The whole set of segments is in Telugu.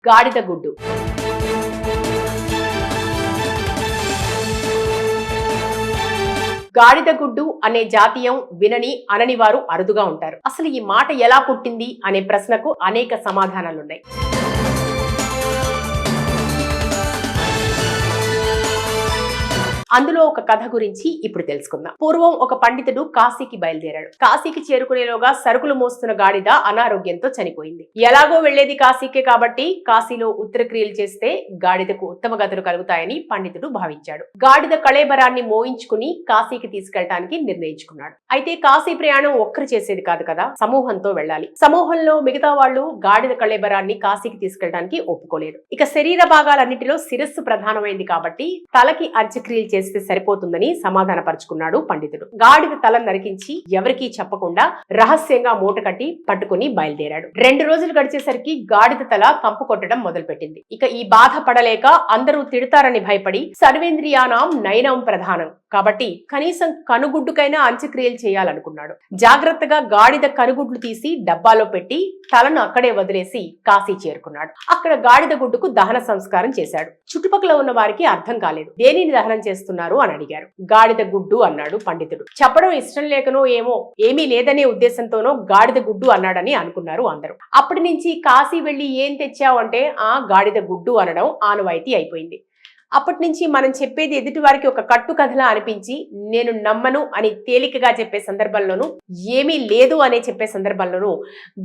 గాడిద గుడ్డు. గాడిద గుడ్డు అనే జాతీయం వినని అనని వారు అరుదుగా ఉంటారు. అసలు ఈ మాట ఎలా పుట్టింది అనే ప్రశ్నకు అనేక సమాధానాలున్నాయి. అందులో ఒక కథ గురించి ఇప్పుడు తెలుసుకుందాం. పూర్వం ఒక పండితుడు కాశీకి బయలుదేరాడు. కాశీకి చేరుకునేలోగా సరుకులు మోస్తున్న గాడిద అనారోగ్యంతో చనిపోయింది. ఎలాగో వెళ్లేది కాశీకే కాబట్టి కాశీలో ఉత్తరక్రియలు చేస్తే గాడిదకు ఉత్తమ గతులు కలుగుతాయని పండితుడు భావించాడు. గాడిద కళేబరాన్ని మోయించుకుని కాశీకి తీసుకెళ్లడానికి నిర్ణయించుకున్నాడు. అయితే కాశీ ప్రయాణం ఒక్కరు చేసేది కాదు కదా, సమూహంతో వెళ్లాలి. సమూహంలో మిగతా వాళ్ళు గాడిద కళేబరాన్ని కాశీకి తీసుకెళ్లడానికి ఒప్పుకోలేదు. ఇక శరీర భాగాలన్నిటిలో శిరస్సు ప్రధానమైంది కాబట్టి తలకి అంత్యక్రియలు చేస్తే సరిపోతుందని సమాధానపరుచుకున్నాడు పండితుడు. గాడిద తల నరికించి ఎవరికీ చెప్పకుండా రహస్యంగా మూట కట్టి పట్టుకుని బయలుదేరాడు. 2 రోజులు గడిచేసరికి గాడిద తల కంపు కొట్టడం మొదలుపెట్టింది. ఇక ఈ బాధ పడలేక అందరూ తిడతారని భయపడి సర్వేంద్రియానాం నయనం ప్రధానం కాబట్టి కనీసం కనుగుడ్డుకైనా అంత్యక్రియలు చేయాలనుకున్నాడు. జాగ్రత్తగా గాడిద కనుగుడ్లు తీసి డబ్బాలో పెట్టి తలను అక్కడే వదిలేసి కాశీ చేరుకున్నాడు. అక్కడ గాడిద గుడ్డుకు దహన సంస్కారం చేశాడు. చుట్టుపక్కల ఉన్న వారికి అర్థం కాలేదు. దేనిని దహనం చేస్తున్నారు అని అడిగారు. గాడిద గుడ్డు అన్నాడు పండితుడు. చెప్పడం ఇష్టం లేకనో ఏమీ లేదనే ఉద్దేశంతోనో గాడిద గుడ్డు అన్నాడని అనుకున్నారు అందరూ. అప్పటి నుంచి కాశీ వెళ్లి ఏం తెచ్చావు అంటే ఆ గాడిద గుడ్డు అనడం ఆనవాయితీ అయిపోయింది. అప్పటి నుంచి మనం చెప్పేది ఎదుటి వారికి ఒక కట్టు కథలా అనిపించి నేను నమ్మను అని తేలికగా చెప్పే సందర్భంలోనూ ఏమీ లేదు అనే చెప్పే సందర్భంలోనూ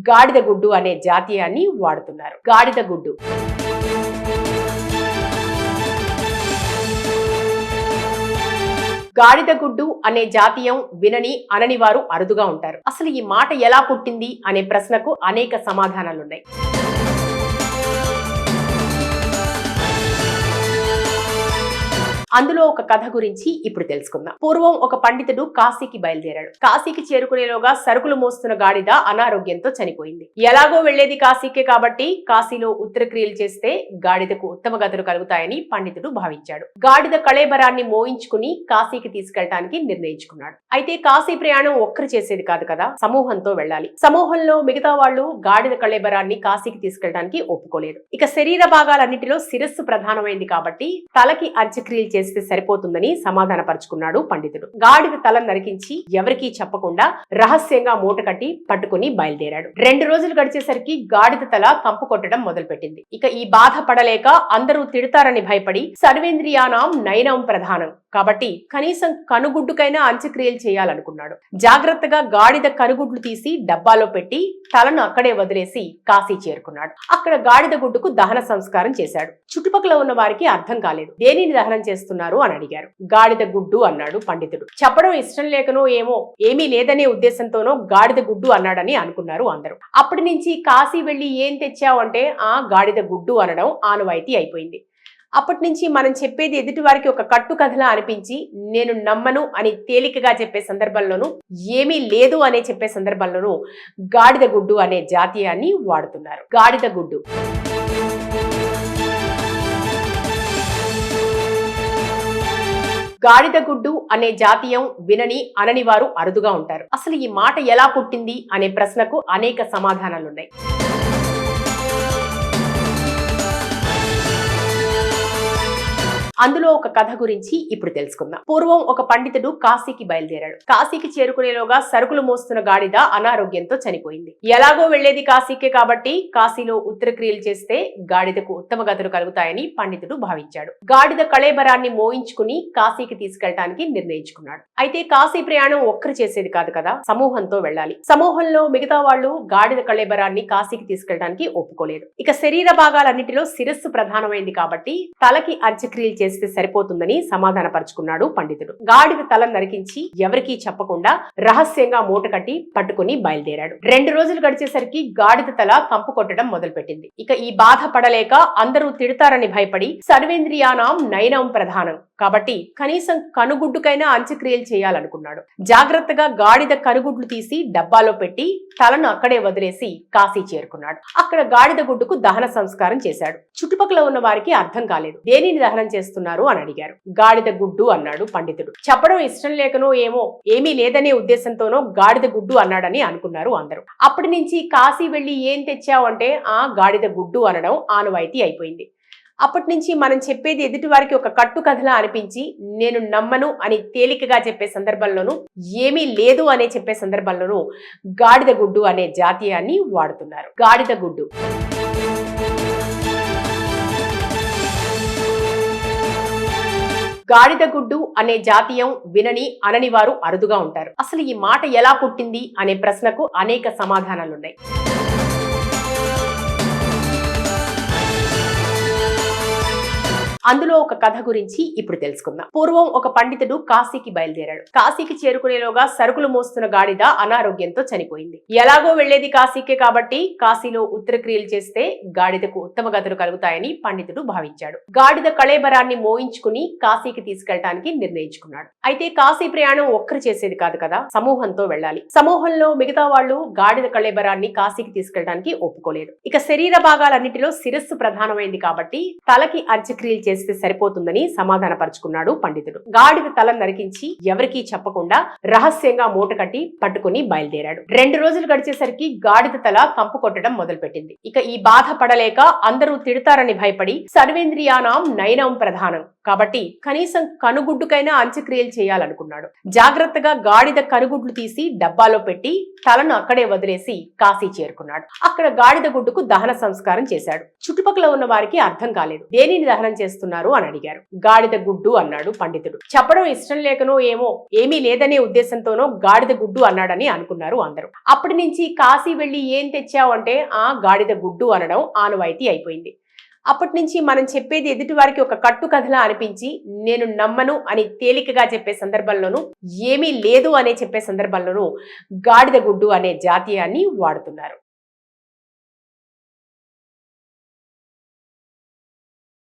గాడిద గుడ్డు అనే జాతీయాన్ని వాడుతున్నారు. గాడిద గుడ్డు. గాడిద గుడ్డు అనే జాతీయం వినని అనని వారు అరుదుగా ఉంటారు. అసలు ఈ మాట ఎలా పుట్టింది అనే ప్రశ్నకు అనేక సమాధానాలున్నాయి. అందులో ఒక కథ గురించి ఇప్పుడు తెలుసుకుందాం. పూర్వం ఒక పండితుడు కాశీకి బయలుదేరాడు. కాశీకి చేరుకునేలోగా సరుకులు మోస్తున్న గాడిద అనారోగ్యంతో చనిపోయింది. ఎలాగో వెళ్లేది కాశీకే కాబట్టి కాశీలో ఉత్తరక్రియలు చేస్తే గాడిదకు ఉత్తమ గతులు కలుగుతాయని పండితుడు భావించాడు. గాడిద కళేబరాన్ని మోయించుకుని కాశీకి తీసుకెళ్లడానికి నిర్ణయించుకున్నాడు. అయితే కాశీ ప్రయాణం ఒక్కరు చేసేది కాదు కదా, సమూహంతో వెళ్లాలి. సమూహంలో మిగతా వాళ్ళు గాడిద కళేబరాన్ని కాశీకి తీసుకెళ్లడానికి ఒప్పుకోలేదు. ఇక శరీర భాగాలన్నిటిలో శిరస్సు ప్రధానమైంది కాబట్టి తలకి అంత్యక్రియలు చేస్తే సరిపోతుందని సమాధానపరుచుకున్నాడు పండితుడు. గాడిద తల నరికించి ఎవరికీ చెప్పకుండా రహస్యంగా మూట కట్టి పట్టుకుని బయలుదేరాడు. 2 రోజులు గడిచేసరికి గాడిద తల కంపు కొట్టడం మొదలుపెట్టింది. ఇక ఈ బాధ పడలేక అందరూ తిడతారని భయపడి సర్వేంద్రియానాం నయనం ప్రధానం కాబట్టి కనీసం కనుగుడ్డుకైనా అంత్యక్రియలు చేయాలనుకున్నాడు. జాగ్రత్తగా గాడిద కనుగుడ్లు తీసి డబ్బాలో పెట్టి తలను అక్కడే వదిలేసి కాశీ చేరుకున్నాడు. అక్కడ గాడిద గుడ్డుకు దహన సంస్కారం చేశాడు. చుట్టుపక్కల ఉన్న వారికి అర్థం కాలేదు. దేనిని దహనం చేస్తున్నారు అని అడిగారు. గాడిద గుడ్డు అన్నాడు పండితుడు. చెప్పడం ఇష్టం లేకనో ఏమీ లేదనే ఉద్దేశంతోనో గాడిద గుడ్డు అన్నాడని అనుకున్నారు అందరూ. అప్పటి నుంచి కాశీ వెళ్లి ఏం తెచ్చావు అంటే ఆ గాడిద గుడ్డు అనడం ఆనవాయితీ అయిపోయింది. అప్పటి నుంచి మనం చెప్పేది ఎదుటి వారికి ఒక కట్టు కథలా అనిపించి నేను నమ్మను అని తేలికగా చెప్పే సందర్భంలోనూ ఏమీ లేదు అనే చెప్పే సందర్భంలోనూ గాడిద గుడ్డు అనే జాతీయాన్ని వాడుతున్నారు. గాడిద గుడ్డు. గాడిద గుడ్డు అనే జాతీయం వినని అనని వారు అరుదుగా ఉంటారు. అసలు ఈ మాట ఎలా పుట్టింది అనే ప్రశ్నకు అనేక సమాధానాలున్నాయి. అందులో ఒక కథ గురించి ఇప్పుడు తెలుసుకుందాం. పూర్వం ఒక పండితుడు కాశీకి బయలుదేరాడు. కాశీకి చేరుకునేలోగా సరుకులు మోస్తున్న గాడిద అనారోగ్యంతో చనిపోయింది. ఎలాగో వెళ్లేది కాశీకే కాబట్టి కాశీలో ఉత్తరక్రియలు చేస్తే గాడిదకు ఉత్తమ గతులు కలుగుతాయని పండితుడు భావించాడు. గాడిద కళేబరాన్ని మోయించుకుని కాశీకి తీసుకెళ్లడానికి నిర్ణయించుకున్నాడు. అయితే కాశీ ప్రయాణం ఒక్కరు చేసేది కాదు కదా, సమూహంతో వెళ్లాలి. సమూహంలో మిగతా వాళ్ళు గాడిద కళేబరాన్ని కాశీకి తీసుకెళ్లడానికి ఒప్పుకోలేదు. ఇక శరీర భాగాలన్నిటిలో శిరస్సు ప్రధానమైంది కాబట్టి తలకి అంత్యక్రియలు చేస్తే సరిపోతుందని సమాధానపరుచుకున్నాడు పండితుడు. గాడిద తల నరికించి ఎవరికీ చెప్పకుండా రహస్యంగా మూట కట్టి పట్టుకుని బయలుదేరాడు. 2 రోజులు గడిచేసరికి గాడిద తల కంపు కొట్టడం మొదలుపెట్టింది. ఇక ఈ బాధ పడలేక అందరూ తిడతారని భయపడి సర్వేంద్రియానాం నయనం ప్రధానం కాబట్టి కనీసం కనుగుడ్డుకైనా అంత్యక్రియలు చేయాలనుకున్నాడు. జాగ్రత్తగా గాడిద కనుగుడ్లు తీసి డబ్బాలో పెట్టి తలను అక్కడే వదిలేసి కాశీ చేరుకున్నాడు. అక్కడ గాడిద గుడ్డుకు దహన సంస్కారం చేశాడు. చుట్టుపక్కల ఉన్న వారికి అర్థం కాలేదు. దేనిని దహనం చేస్తున్నారు చేస్తున్నారు అని అడిగారు. గాడిద గుడ్డు అన్నాడు పండితుడు. చెప్పడం ఇష్టం లేకనో ఏమో ఏమీ లేదనే ఉద్దేశంతోనో గాడిద గుడ్డు అన్నాడని అనుకున్నారు అందరూ. అప్పటి నుంచి కాశీ వెళ్లి ఏం తెచ్చావు అంటే ఆ గాడిద గుడ్డు అనడం ఆనవాయితీ అయిపోయింది. అప్పటి నుంచి మనం చెప్పేది ఎదుటి వారికి ఒక కట్టు కథలా అనిపించి నేను నమ్మను అని తేలికగా చెప్పే సందర్భంలోనూ ఏమీ లేదు అనే చెప్పే సందర్భంలోనూ గాడిద గుడ్డు అనే జాతీయాన్ని వాడుతున్నారు. గాడిద గుడ్డు గాడిద గుడ్డు అనే జాతీయం వినని అనని వారు అరుదుగా ఉంటారు. అసలు ఈ మాట ఎలా పుట్టింది అనే ప్రశ్నకు అనేక సమాధానాలున్నాయి. అందులో ఒక కథ గురించి ఇప్పుడు తెలుసుకుందాం. పూర్వం ఒక పండితుడు కాశీకి బయలుదేరాడు. కాశీకి చేరుకునేలోగా సరుకులు మోస్తున్న గాడిద అనారోగ్యంతో చనిపోయింది. ఎలాగో వెళ్లేది కాశీకే కాబట్టి కాశీలో ఉత్తరక్రియలు చేస్తే గాడిదకు ఉత్తమ గతులు కలుగుతాయని పండితుడు భావించాడు. గాడిద కళేబరాన్ని మోయించుకుని కాశీకి తీసుకెళ్లడానికి నిర్ణయించుకున్నాడు. అయితే కాశీ ప్రయాణం ఒక్కరు చేసేది కాదు కదా, సమూహంతో వెళ్లాలి. సమూహంలో మిగతా వాళ్లు గాడిద కళేబరాన్ని కాశీకి తీసుకెళ్లడానికి ఒప్పుకోలేదు. ఇక శరీర భాగాలన్నిటిలో శిరస్సు ప్రధానమైంది కాబట్టి తలకి అంత్యక్రియలు చేస్తే సరిపోతుందని సమాధానపరుచుకున్నాడు పండితుడు. గాడిద తల నరికించి ఎవరికీ చెప్పకుండా రహస్యంగా మూట కట్టి పట్టుకుని బయలుదేరాడు. 2 రోజులు గడిచేసరికి గాడిద తల కంపు కొట్టడం మొదలుపెట్టింది. ఇక ఈ బాధ పడలేక అందరూ తిడతారని భయపడి సర్వేంద్రియానాం నయనం ప్రధానం కాబట్టి కనీసం కనుగుడ్డుకైనా అంత్యక్రియలు చేయాలనుకున్నాడు. జాగ్రత్తగా గాడిద కనుగుడ్లు తీసి డబ్బాలో పెట్టి తలను అక్కడే వదిలేసి కాశీ చేరుకున్నాడు. అక్కడ గాడిద గుడ్డుకు దహన సంస్కారం చేశాడు. చుట్టుపక్కల ఉన్న వారికి అర్థం కాలేదు. దేనిని దహనం చేస్తున్నారు అని అడిగారు. గాడిద గుడ్డు అన్నాడు పండితుడు. చెప్పడం ఇష్టం లేకనో ఏమో ఏమీ లేదనే ఉద్దేశంతోనో గాడిద గుడ్డు అన్నాడని అనుకున్నారు అందరూ. అప్పటి నుంచి కాశీ వెళ్లి ఏం తెచ్చావు అంటే ఆ గాడిద గుడ్డు అనడం ఆనవాయితీ అయిపోయింది. అప్పటి నుంచి మనం చెప్పేది ఎదుటి వారికి ఒక కట్టు కథలా అనిపించి నేను నమ్మను అని తేలికగా చెప్పే సందర్భంలోనూ ఏమీ లేదు అనే చెప్పే సందర్భంలోనూ గాడిద గుడ్డు అనే జాతీయాన్ని వాడుతున్నారు.